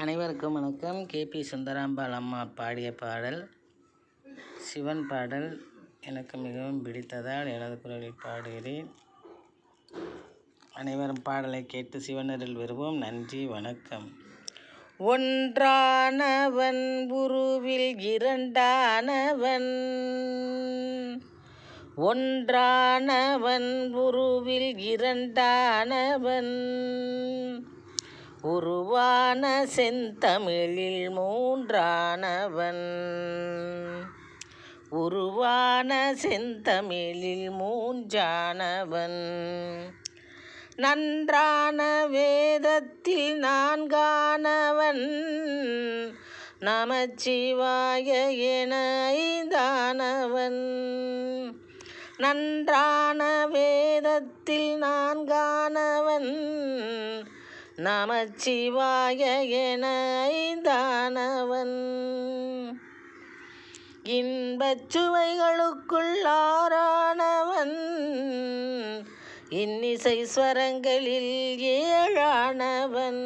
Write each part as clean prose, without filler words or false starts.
அனைவருக்கும் வணக்கம். கேபி சுந்தராம்பாள் அம்மா பாடிய பாடல் சிவன் பாடல். எனக்கு மிகவும் பிடித்ததால் எனது குரலில் பாடுகிறேன். அனைவரும் பாடலை கேட்டு சிவனரில் வருவோம். நன்றி, வணக்கம். ஒன்றானவன் உருவில் இரண்டானவன், ஒன்றானவன் உருவில் இரண்டானவன், உருவான செந்தமிழில் மூன்றானவன், உருவான செந்தமிழில் மூன்றானவன், நன்றான வேதத்தில் நான்கானவன், நமச்சிவாய என ஐந்தானவன், நன்றான வேதத்தில் நான்கானவன், நமச்சிவாய என ஐந்தானவன், இன்பச் சுவைகளுக்குள் ஆறானவன், இன்னிசை ஸ்வரங்களில் ஏழானவன்,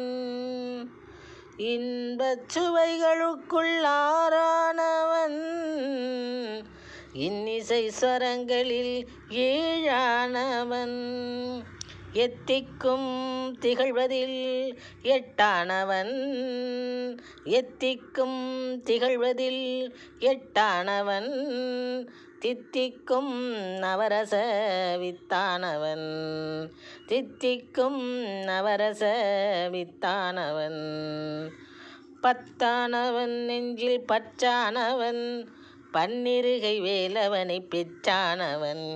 இன்பச் சுவைகளுக்குள் ஆறானவன், இன்னிசை ஸ்வரங்களில் ஏழானவன், எத்திக்கும் திகழ்வதில் எட்டானவன், எத்திக்கும் திகழ்வதில் எட்டானவன், தித்திக்கும் நவரச வித்தானவன், தித்திக்கும் நவரச வித்தானவன், பத்தானவன் நெஞ்சில் பற்றானவன், பன்னிருகை வேலவனை பெற்றானவன்,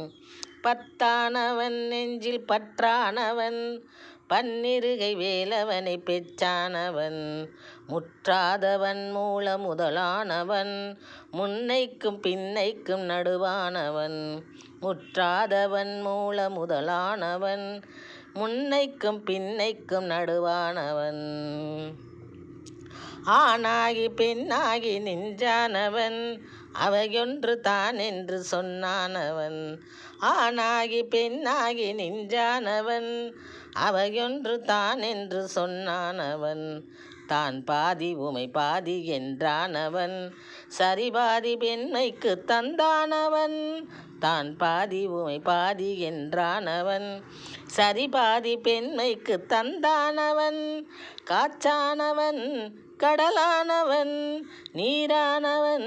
பத்தானவன் நெஞ்சில் பற்றானவன், பன்னிருகை வேலவனை பெற்றானவன், முற்றாதவன் மூல முதலானவன், முன்னைக்கும் பின்னைக்கும் நடுவானவன், முற்றாதவன் மூல முதலானவன், முன்னைக்கும் பின்னைக்கும் நடுவானவன், ஆணாகி பெண்ணாகி நின்றானவன், அவையொன்று தான் என்று சொன்னானவன், ஆணாகி பெண்ணாகி நின்றானவன், அவையொன்று தான் என்று சொன்னானவன், தான் பாதி உமை பாதி என்றானவன், சரிபாதி பெண்மைக்கு தந்தானவன், தான் பாதி உமை பாதி என்றானவன், சரிபாதி பெண்மைக்கு தந்தானவன், காற்றானவன் கடலானவன், நீரானவன்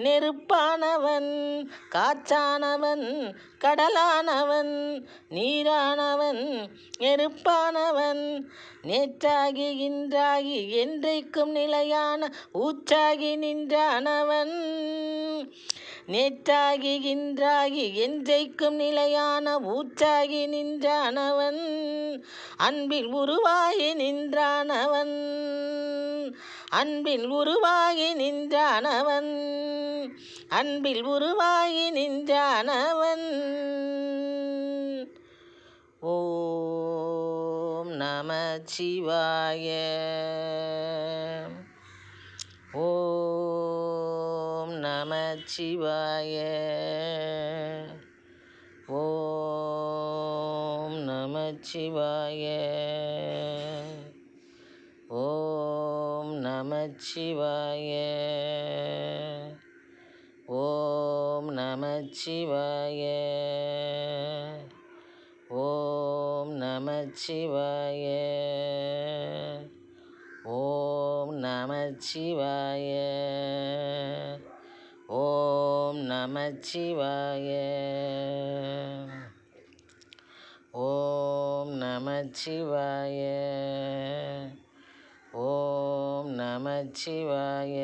நெருப்பானவன், காற்றானவன் கடலானவன், நீரானவன் நெருப்பானவன், நேற்றாகி இன்றாகி என்றைக்கும் நிலையான ஊற்றாகி நின்றானவன், நேற்றாகி இன்றாகி என்றைக்கும் நிலையான ஊற்றாகி நின்றானவன், அன்பில் உருவாகி நின்றானவன், அன்பில் உருவாகி நின்றானவன், அன்பில் உருவாகி நின்றானவன். ஓம் நமச்சிவாய, ஓம் நமச்சிவாய, ஓம் நமச்சிவாய, ஓம் நமச்சிவாய, ஓம் நமச்சிவாய, ஓம் நமச்சிவாய, ஓம் நமச்சிவாய, ஓம் நமச்சிவாய, ஓம் நமச்சிவாய, ஓம் நமச்சிவாய.